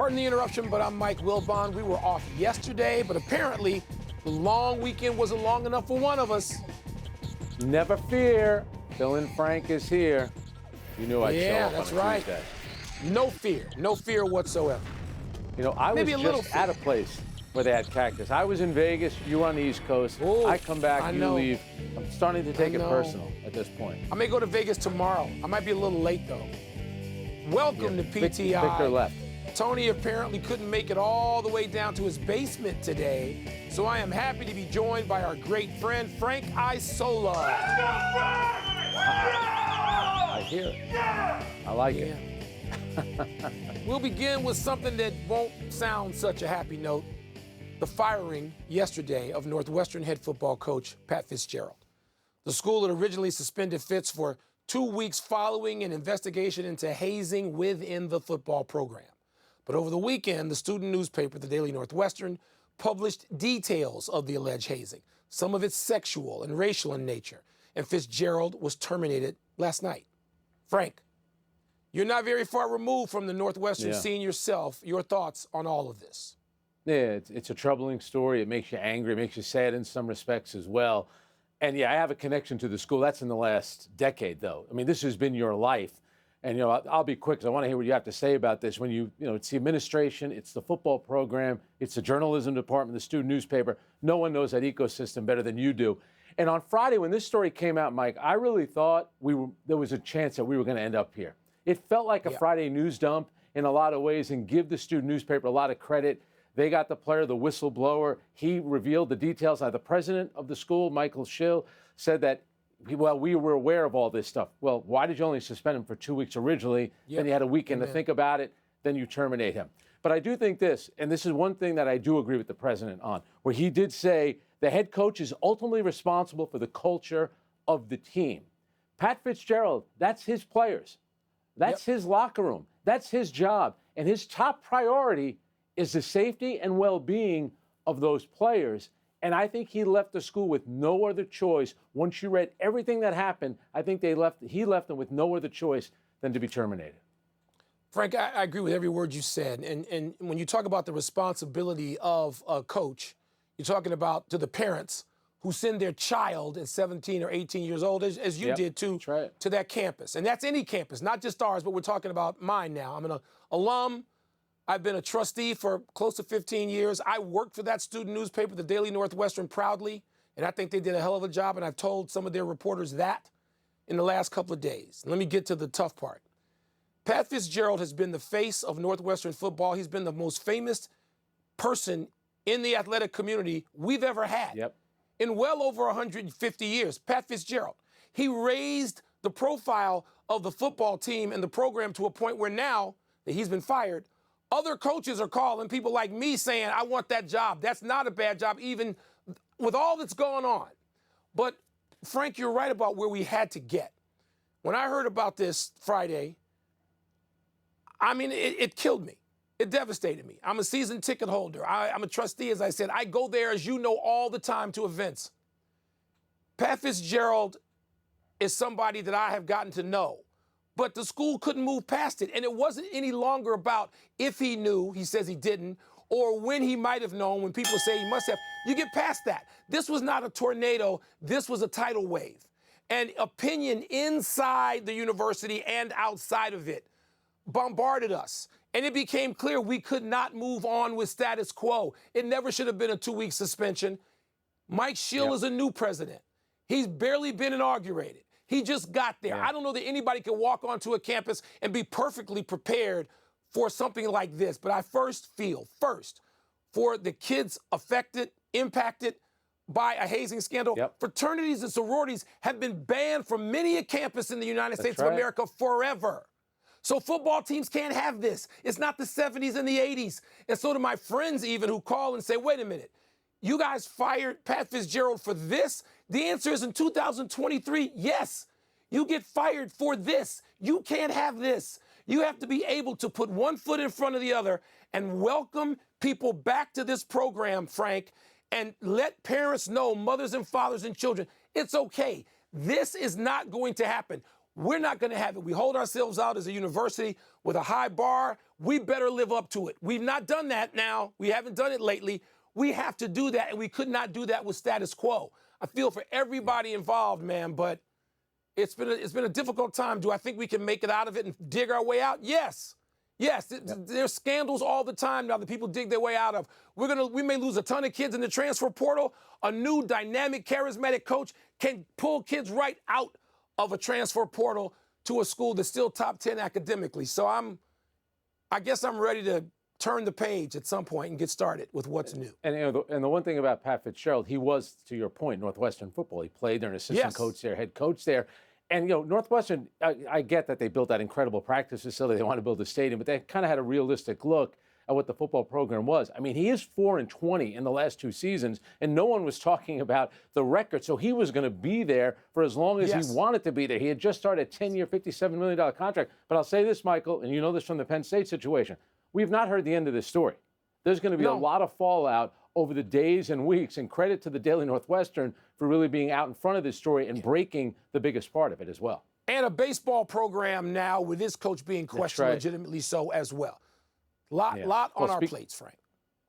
Pardon the interruption, but I'm Mike Wilbon. We were off yesterday, but apparently the long weekend wasn't long enough for one of us. Never fear, Phil and Frank is here. You knew I'd show up that's on a right. Tuesday. No fear whatsoever. You know, I was just at a place where they had cactus. I was in Vegas, you were on the East Coast. Ooh, I come back, you know. leave. I'm starting to take it personal at this point. I may go to Vegas tomorrow. I might be a little late, though. Welcome to PTI. Victor left. Tony apparently couldn't make it all the way down to his basement today, so I am happy to be joined by our great friend, Frank Isola. I hear it. I like it. We'll begin with something that won't sound such a happy note. The firing yesterday of Northwestern head football coach Pat Fitzgerald. The school had originally suspended Fitz for 2 weeks following an investigation into hazing within the football program. But over the weekend, the student newspaper, the Daily Northwestern, published details of the alleged hazing, some of it sexual and racial in nature, and Fitzgerald was terminated last night. Frank, you're not very far removed from the Northwestern scene yourself. Your thoughts on all of this? Yeah, it's a troubling story. It makes you angry. It makes you sad in some respects as well. And yeah, I have a connection to the school. That's in the last decade, though. I mean, this has been your life. And, you know, I'll be quick because I want to hear what you have to say about this. When you know, it's the administration, it's the football program, it's the journalism department, the student newspaper. No one knows that ecosystem better than you do. And on Friday, when this story came out, Mike, I really thought there was a chance that we were going to end up here. It felt like a Friday news dump in a lot of ways, and give the student newspaper a lot of credit. They got the player, the whistleblower. He revealed the details. Now, the president of the school, Michael Schill, said that, well, we were aware of all this stuff. Well, why did you only suspend him for 2 weeks originally? Then you had a weekend to think about it. Then you terminate him. But I do think this, and this is one thing that I do agree with the president on, where he did say the head coach is ultimately responsible for the culture of the team. Pat Fitzgerald, that's his players. That's his locker room. That's his job. And his top priority is the safety and well-being of those players. And I think he left the school with no other choice. Once you read everything that happened, I think he left them with no other choice than to be terminated. Frank, I agree with every word you said. And when you talk about the responsibility of a coach, you're talking about to the parents who send their child at 17 or 18 years old, as you did too, to that campus. And that's any campus, not just ours, but we're talking about mine now. I'm an alum. I've been a trustee for close to 15 years. I worked for that student newspaper, the Daily Northwestern, proudly, and I think they did a hell of a job, and I've told some of their reporters that in the last couple of days. Let me get to the tough part. Pat Fitzgerald has been the face of Northwestern football. He's been the most famous person in the athletic community we've ever had in well over 150 years. Pat Fitzgerald. He raised the profile of the football team and the program to a point where now that he's been fired, other coaches are calling people like me saying, I want that job. That's not a bad job, even with all that's going on. But, Frank, you're right about where we had to get. When I heard about this Friday, I mean, it killed me. It devastated me. I'm a season ticket holder. I'm a trustee, as I said. I go there, as you know, all the time to events. Pat Fitzgerald is somebody that I have gotten to know. But the school couldn't move past it. And it wasn't any longer about if he knew, he says he didn't, or when he might have known, when people say he must have. You get past that. This was not a tornado. This was a tidal wave. And opinion inside the university and outside of it bombarded us. And it became clear we could not move on with status quo. It never should have been a 2-week suspension. Mike Schill is a new president. He's barely been inaugurated. He just got there. I don't know that anybody can walk onto a campus and be perfectly prepared for something like this. But I feel for the kids affected, impacted by a hazing scandal. Fraternities and sororities have been banned from many a campus in the United States of America forever. So football teams can't have this. It's not the 70s and the 80s. And so do my friends even who call and say, wait a minute, you guys fired Pat Fitzgerald for this? The answer is in 2023, yes. You get fired for this. You can't have this. You have to be able to put one foot in front of the other and welcome people back to this program, Frank, and let parents know, mothers and fathers and children, it's okay. This is not going to happen. We're not going to have it. We hold ourselves out as a university with a high bar. We better live up to it. We've not done that now. We haven't done it lately. We have to do that, and we could not do that with status quo. I feel for everybody involved, man, but it's been a difficult time. Do I think we can make it out of it and dig our way out? Yes. Yes, there's scandals all the time now that people dig their way out of. We may lose a ton of kids in the transfer portal. A new, dynamic, charismatic coach can pull kids right out of a transfer portal to a school that's still top 10 academically. So I guess I'm ready to turn the page at some point and get started with what's new. And the one thing about Pat Fitzgerald, he was, to your point, Northwestern football. He played there, an assistant coach there, head coach there. And, Northwestern, I get that they built that incredible practice facility. They want to build a stadium, but they kind of had a realistic look at what the football program was. I mean, he is 4-20 in the last 2 seasons, and no one was talking about the record. So he was going to be there for as long as he wanted to be there. He had just started a 10-year, $57 million contract. But I'll say this, Michael, and you know this from the Penn State situation. We've not heard the end of this story. There's going to be a lot of fallout over the days and weeks, and credit to the Daily Northwestern for really being out in front of this story and breaking the biggest part of it as well. And a baseball program now with this coach being questioned legitimately so as well. Lot on our plates, Frank.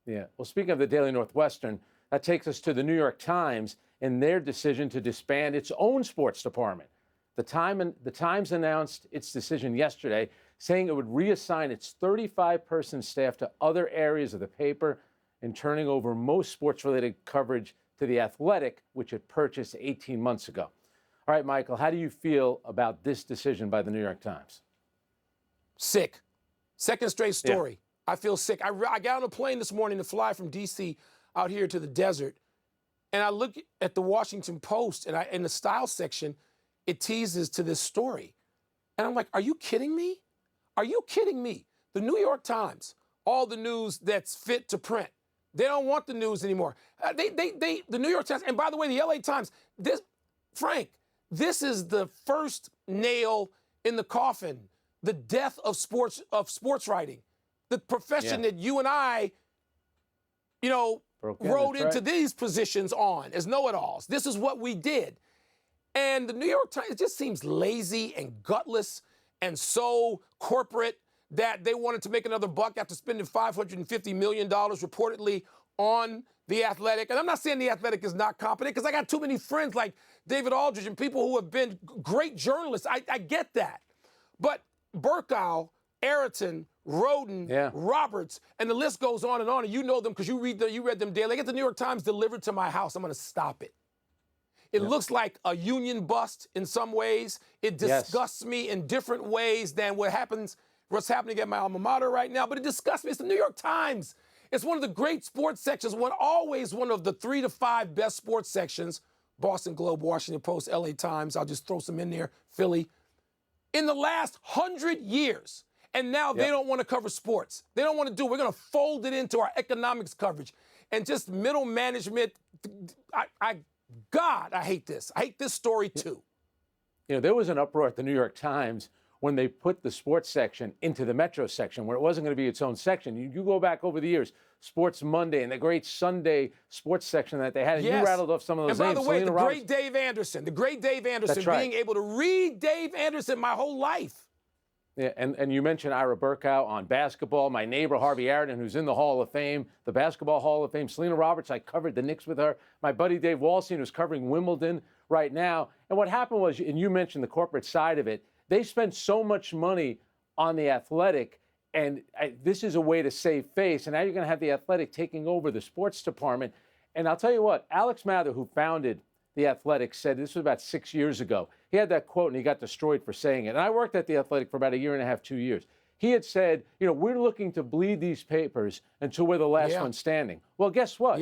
Yeah. Well, speaking of the Daily Northwestern, that takes us to the New York Times and their decision to disband its own sports department. The Times announced its decision yesterday, saying it would reassign its 35-person staff to other areas of the paper and turning over most sports-related coverage to The Athletic, which it purchased 18 months ago. All right, Michael, how do you feel about this decision by the New York Times? Sick. Second straight story. Yeah. I feel sick. I got on a plane this morning to fly from D.C. out here to the desert, and I look at the Washington Post, and in the style section, it teases to this story. And I'm like, are you kidding me? Are you kidding me? The New York Times, all the news that's fit to print. They don't want the news anymore. The New York Times, and by the way, the LA Times, Frank, this is the first nail in the coffin, the death of sports writing, the profession that you and I, rode into these positions on as know-it-alls. This is what we did. And the New York Times, it just seems lazy and gutless and so corporate that they wanted to make another buck after spending $550 million reportedly on The Athletic. And I'm not saying The Athletic is not competent, because I got too many friends like David Aldridge and people who have been great journalists. I get that. But Burkow, Ayrton, Roden, Roberts, and the list goes on, and you know them because you read them daily. I get the New York Times delivered to my house. I'm going to stop it. It looks like a union bust in some ways. It disgusts me in different ways than what's happening at my alma mater right now, but it disgusts me. It's the New York Times. It's one of the great sports sections, always one of the 3 to 5 best sports sections. Boston Globe, Washington Post, LA Times, I'll just throw some in there, Philly. In the last 100 years. And now they don't want to cover sports. They don't want to we're going to fold it into our economics coverage. And just middle management, God, I hate this. I hate this story too. There was an uproar at the New York Times when they put the sports section into the Metro section, where it wasn't going to be its own section. You go back over the years, Sports Monday and the great Sunday sports section that they had, and you rattled off some of those names. And by the way, great Dave Anderson, being able to read Dave Anderson my whole life. Yeah, and you mentioned Ira Burkow on basketball. My neighbor, Harvey Arden, who's in the Hall of Fame, the Basketball Hall of Fame. Selena Roberts, I covered the Knicks with her. My buddy Dave Wallstein, who's covering Wimbledon right now. And what happened was, and you mentioned the corporate side of it, they spent so much money on The Athletic, and this is a way to save face. And now you're going to have The Athletic taking over the sports department. And I'll tell you what, Alex Mather, who founded The Athletic, said, this was about 6 years ago. He had that quote, and he got destroyed for saying it. And I worked at The Athletic for about 1.5 years, 2 years. He had said, we're looking to bleed these papers until we're the last one standing. Well, guess what?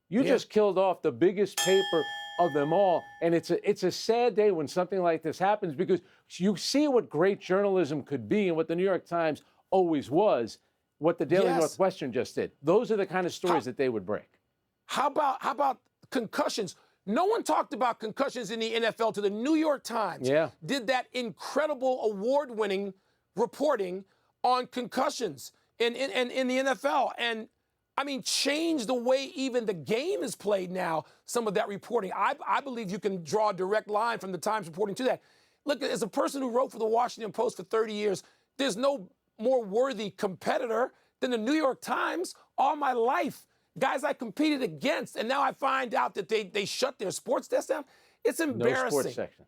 You just killed off the biggest paper of them all. And it's a sad day when something like this happens, because you see what great journalism could be and what the New York Times always was, what the Daily Northwestern just did. Those are the kind of stories that they would break. How about concussions? No one talked about concussions in the NFL till the New York Times did that incredible award-winning reporting on concussions in the NFL. And, I mean, changed the way even the game is played now, some of that reporting. I believe you can draw a direct line from the Times reporting to that. look, as a person who wrote for the Washington Post for 30 years, there's no more worthy competitor than the New York Times all my life. Guys I competed against, and now I find out that they shut their sports desk down. It's embarrassing. No sports section.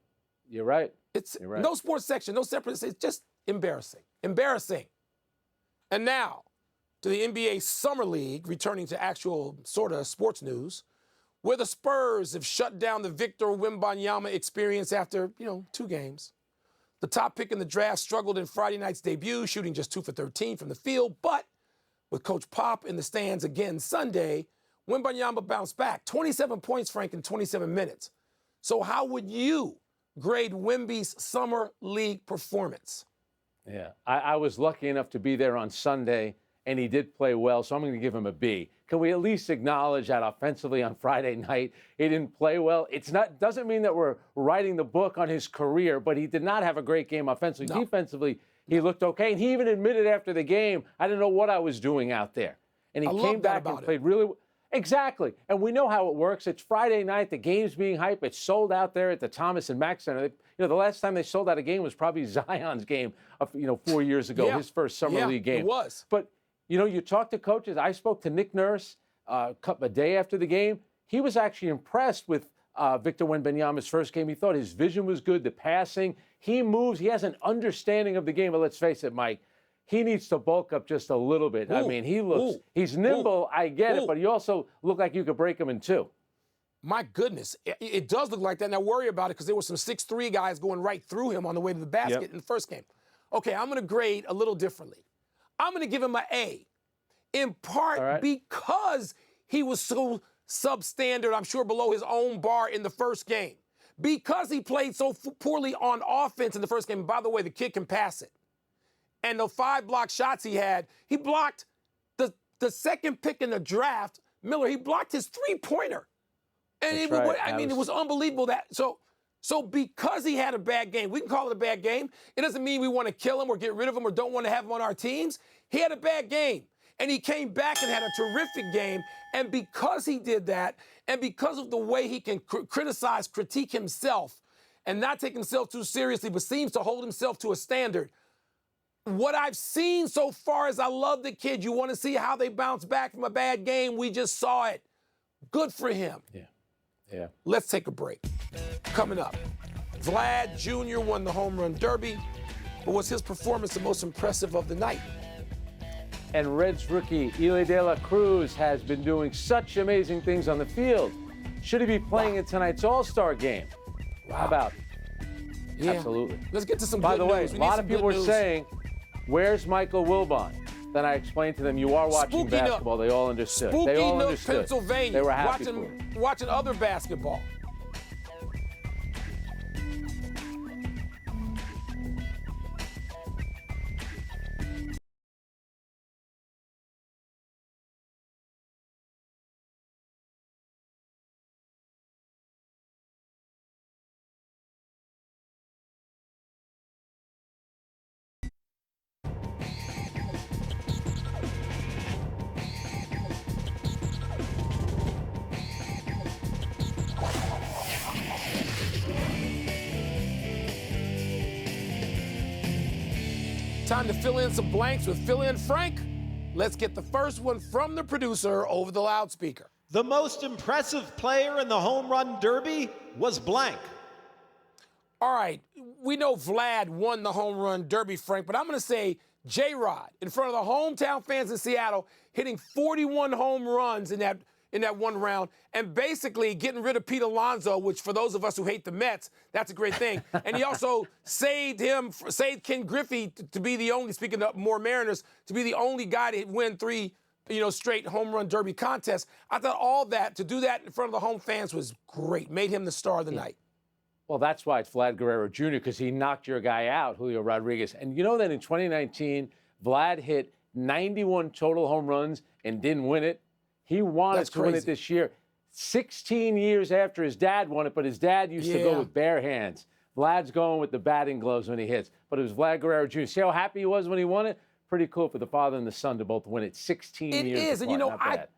You're right. You're right. No sports section, no separate. It's just embarrassing. Embarrassing. And now to the NBA Summer League, returning to actual sort of sports news, where the Spurs have shut down the Victor Wembanyama experience after, 2 games. The top pick in the draft struggled in Friday night's debut, shooting just 2 for 13 from the field. But with Coach Pop in the stands again Sunday, Wembanyama bounced back. 27 points, Frank, in 27 minutes. So how would you grade Wemby's Summer League performance? Yeah, I was lucky enough to be there on Sunday, and he did play well, so I'm going to give him a B. Can we at least acknowledge that offensively on Friday night he didn't play well? Doesn't mean that we're writing the book on his career, but he did not have a great game offensively. No. Defensively, he looked okay, and he even admitted after the game, I didn't know what I was doing out there. And he came back and played really well. Exactly. And we know how it works. It's Friday night. The game's being hyped. It's sold out there at the Thomas and Mack Center. The last time they sold out a game was probably Zion's game, 4 years ago, his first Summer League game. It was. But, you talk to coaches. I spoke to Nick Nurse a day after the game. He was actually impressed with Victor Wembanyama's first game. He thought his vision was good, the passing. He moves. He has an understanding of the game. But let's face it, Mike, he needs to bulk up just a little bit. I mean, he's nimble, I get it, but he also looked like you could break him in 2. My goodness, it does look like that. Now worry about it because there were some 6'3" guys going right through him on the way to the basket in the first game. Okay, I'm going to grade a little differently. I'm going to give him an A, in part because he was so substandard, I'm sure below his own bar in the first game. Because he played so poorly on offense in the first game. And by the way, the kid can pass it. And the 5 block shots he had, he blocked the second pick in the draft, Miller. He blocked his 3-pointer. And it was unbelievable that. So because he had a bad game, we can call it a bad game. It doesn't mean we want to kill him or get rid of him or don't want to have him on our teams. He had a bad game. And he came back and had a terrific game. And because he did that, and because of the way he can critique himself, and not take himself too seriously, but seems to hold himself to a standard, what I've seen so far is I love the kid. You want to see how they bounce back from a bad game? We just saw it. Good for him. Yeah. Let's take a break. Coming up, Vlad Jr. won the home run derby, but was his performance the most impressive of the night? And Reds rookie Eli De La Cruz has been doing such amazing things on the field. Should he be playing in tonight's All-Star game? How about? Yeah. Absolutely. Let's get to some By good the way, news. a lot of people were saying, where's Michael Wilbon? Then I explained to them, you are watching Spooky basketball. They all understood. Spooky They all Nook, understood. Pennsylvania. They were happy for it. Watching other basketball. Time to fill in some blanks with Fill In Frank. Let's get the first one from the producer over the loudspeaker. The most impressive player in the home run derby was blank. All right, we know Vlad won the home run derby, Frank, but I'm going to say J-Rod in front of the hometown fans in Seattle, hitting 41 home runs in that one round, and basically getting rid of Pete Alonso, which for those of us who hate the Mets, that's a great thing. And he also saved Ken Griffey to be the only, speaking of more Mariners, to be the only guy to win 3, straight home run derby contests. I thought all that, to do that in front of the home fans was great. Made him the star of the night. Well, that's why it's Vlad Guerrero Jr., because he knocked your guy out, Julio Rodriguez. And you know that in 2019, Vlad hit 91 total home runs and didn't win it. He wanted to win it this year. 16 years after his dad won it, but his dad used to go with bare hands. Vlad's going with the batting gloves when he hits. But it was Vlad Guerrero Jr. See how happy he was when he won it? pretty cool for the father and the son to both win it 16 It years is, and apart. you know, Not I bad.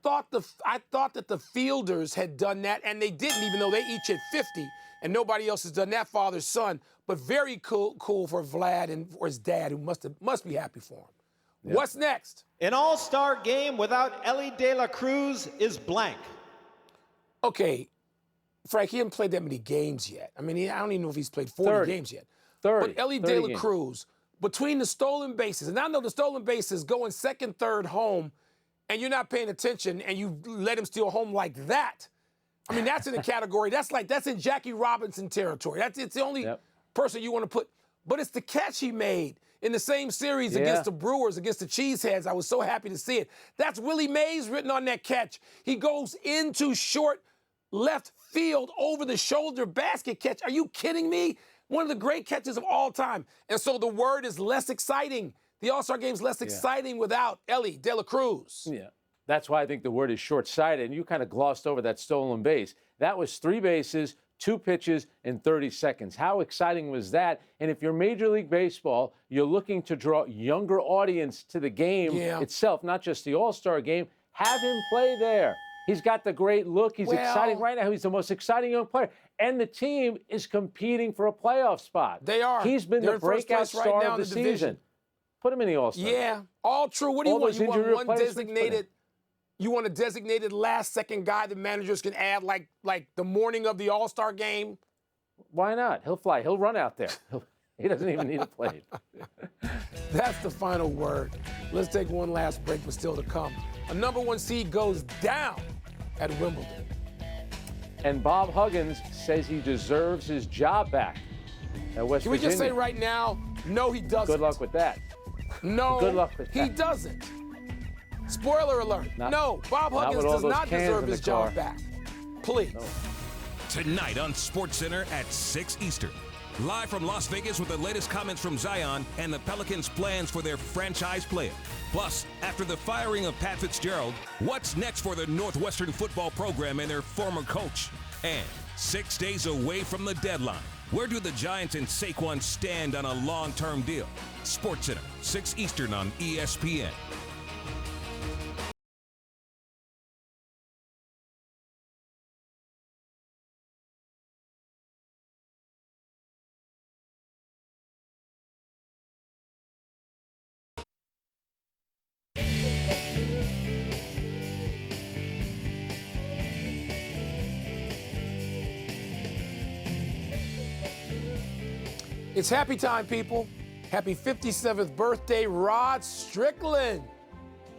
thought that the fielders had done that, and they didn't, even though they each hit 50, and nobody else has done that, father son. But very cool for Vlad and for his dad, who must be happy for him. Yep. What's next? An all-star game without Ellie De La Cruz is blank. Okay, Frank, he hasn't played that many games yet. I mean, I don't even know if he's played 40 games yet. 30. But Ellie De La Cruz, between the stolen bases, and I know the stolen bases going second, third home, and you're not paying attention, and you let him steal home like that. I mean, that's in the category. That's in Jackie Robinson territory. It's the only person you want to put. But it's the catch he made in the same series against the Brewers, against the Cheeseheads. I was so happy to see it. That's Willie Mays written on that catch. He goes into short left field over the shoulder basket catch. Are you kidding me? One of the great catches of all time. And so the word is less exciting. The All-Star Game's less exciting without Ellie De La Cruz. Yeah. That's why I think the word is short-sighted, and you kind of glossed over that stolen base. That was 3 bases, 2 pitches in 30 seconds. How exciting was that? And if you're Major League Baseball, you're looking to draw younger audience to the game itself, not just the All-Star Game, have him play there. He's got the great look. He's exciting right now. He's the most exciting young player. And the team is competing for a playoff spot. They are. He's been the breakout star of the season. Put him in the All-Star. Yeah, all true. What do you want? You want one designated? You want a designated last-second guy the managers can add like the morning of the All-Star Game? Why not? He'll fly. He'll run out there. He doesn't even need a plane. That's the final word. Let's take one last break, but still to come. A #1 seed goes down at Wimbledon. And Bob Huggins says he deserves his job back at West Virginia. Can we just say right now, no, he doesn't. Good luck with that. No, good luck with that. He doesn't. Spoiler alert. No, Bob Huggins does not deserve his job back. Please. No. Tonight on SportsCenter at 6 Eastern. Live from Las Vegas with the latest comments from Zion and the Pelicans' plans for their franchise player. Plus, after the firing of Pat Fitzgerald, what's next for the Northwestern football program and their former coach? And 6 days away from the deadline, where do the Giants and Saquon stand on a long-term deal? SportsCenter, 6 Eastern on ESPN. It's happy time, people. Happy 57th birthday, Rod Strickland.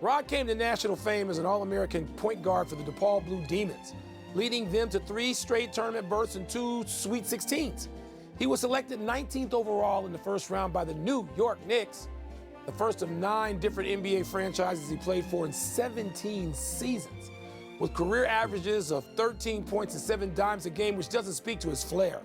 Rod came to national fame as an All-American point guard for the DePaul Blue Demons, leading them to 3 straight tournament berths and 2 Sweet 16s. He was selected 19th overall in the first round by the New York Knicks, the first of 9 different NBA franchises he played for in 17 seasons, with career averages of 13 points and 7 dimes a game, which doesn't speak to his flair.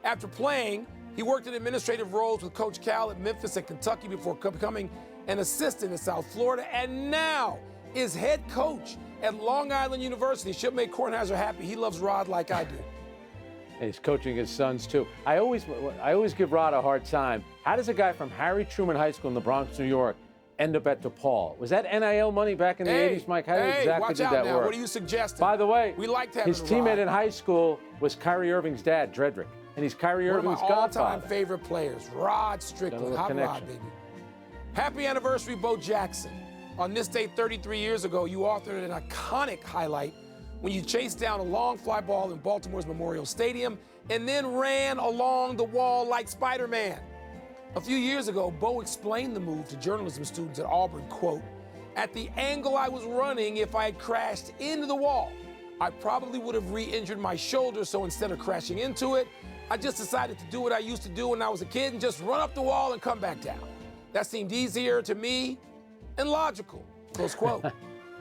After playing, he worked in administrative roles with Coach Cal at Memphis and Kentucky before becoming an assistant in South Florida, and now is head coach at Long Island University. Should make Kornheiser happy. He loves Rod like I do. And he's coaching his sons, too. I always give Rod a hard time. How does a guy from Harry Truman High School in the Bronx, New York, end up at DePaul? Was that NIL money back in the 80s, Mike? How exactly did that work? What are you suggesting? By the way, we liked having his teammate in high school was Kyrie Irving's dad, Dredrick. And he's Kyrie Irving's godfather. One of my all-time favorite players, Rod Strickland. Hot Rod, baby. Happy anniversary, Bo Jackson. On this day 33 years ago, you authored an iconic highlight when you chased down a long fly ball in Baltimore's Memorial Stadium and then ran along the wall like Spider-Man. A few years ago, Bo explained the move to journalism students at Auburn, quote, "At the angle I was running, if I had crashed into the wall, I probably would have re-injured my shoulder, so instead of crashing into it, I just decided to do what I used to do when I was a kid and just run up the wall and come back down. That seemed easier to me and logical," close quote.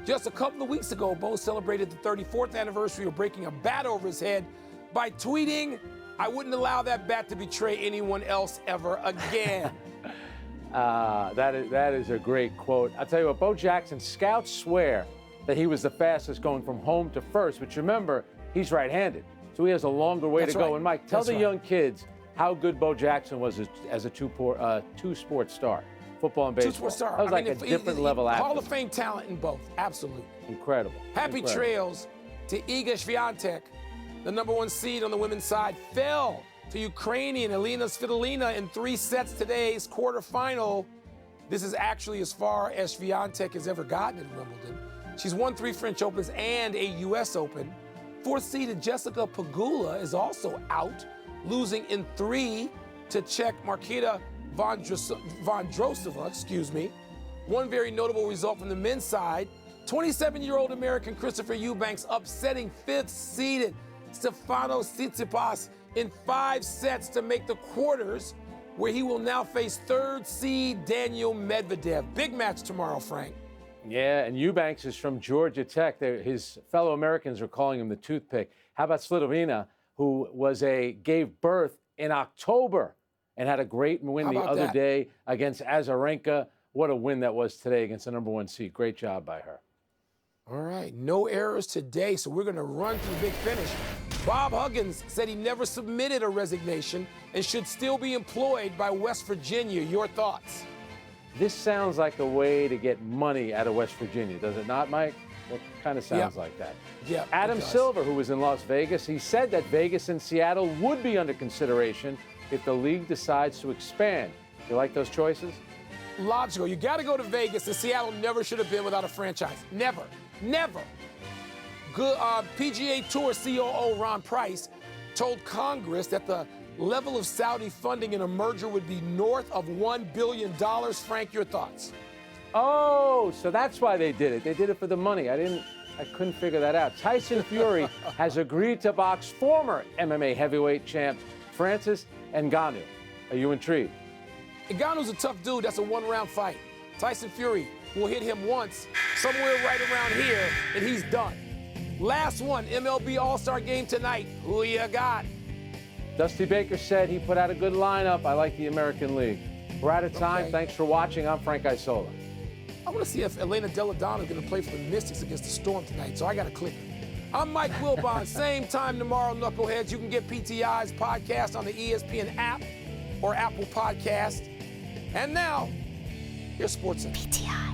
Just a couple of weeks ago, Bo celebrated the 34th anniversary of breaking a bat over his head by tweeting, "I wouldn't allow that bat to betray anyone else ever again." That is a great quote. I'll tell you what, Bo Jackson, scouts swear that he was the fastest going from home to first, but remember, he's right-handed. So he has a longer way to go. And Mike, tell the young kids how good Bo Jackson was as a two-sport star. football and baseball. Two-sport star. That was like a different level athlete. Hall of Fame talent in both. Absolutely. Incredible. Happy Incredible. trails to Iga Swiatek. The #1 seed on the women's side fell to Ukrainian Elena Svitolina in 3 sets today's quarterfinal. This is actually as far as Swiatek has ever gotten at Wimbledon. She's won 3 French Opens and a U.S. Open. 4th-seeded Jessica Pegula is also out, losing in 3 to Czech Marketa Vondrousova. One very notable result from the men's side, 27-year-old American Christopher Eubanks upsetting 5th-seeded Stefanos Tsitsipas in 5 sets to make the quarters, where he will now face 3rd-seed Daniel Medvedev. Big match tomorrow, Frank. Yeah, and Eubanks is from Georgia Tech. His fellow Americans are calling him the toothpick. How about Svitolina, who gave birth in October and had a great win the other day against Azarenka? What a win that was today against the #1 seed. Great job by her. All right, no errors today, so we're going to run to the big finish. Bob Huggins said he never submitted a resignation and should still be employed by West Virginia. Your thoughts? This sounds like a way to get money out of West Virginia, does it not, Mike? It kind of sounds like that. Yeah. Adam Silver, who was in Las Vegas, he said that Vegas and Seattle would be under consideration if the league decides to expand. You like those choices? Logical. You got to go to Vegas, and Seattle never should have been without a franchise. Never. Never. Good PGA Tour COO Ron Price told Congress that the level of Saudi funding in a merger would be north of $1 billion. Frank, your thoughts? Oh, so that's why they did it. They did it for the money. I couldn't figure that out. Tyson Fury has agreed to box former MMA heavyweight champ Francis Ngannou. Are you intrigued? Ngannou's a tough dude. That's a 1-round fight. Tyson Fury will hit him once, somewhere right around here, and he's done. Last one, MLB All-Star Game tonight. Who you got? Dusty Baker said he put out a good lineup. I like the American League. We're out of time. Okay. Thanks for watching. I'm Frank Isola. I want to see if Elena Deladonna is going to play for the Mystics against the Storm tonight, so I got to click it. I'm Mike Wilbon. Same time tomorrow, Knuckleheads. You can get PTI's podcast on the ESPN app or Apple Podcast. And now, here's SportsCenter. PTI.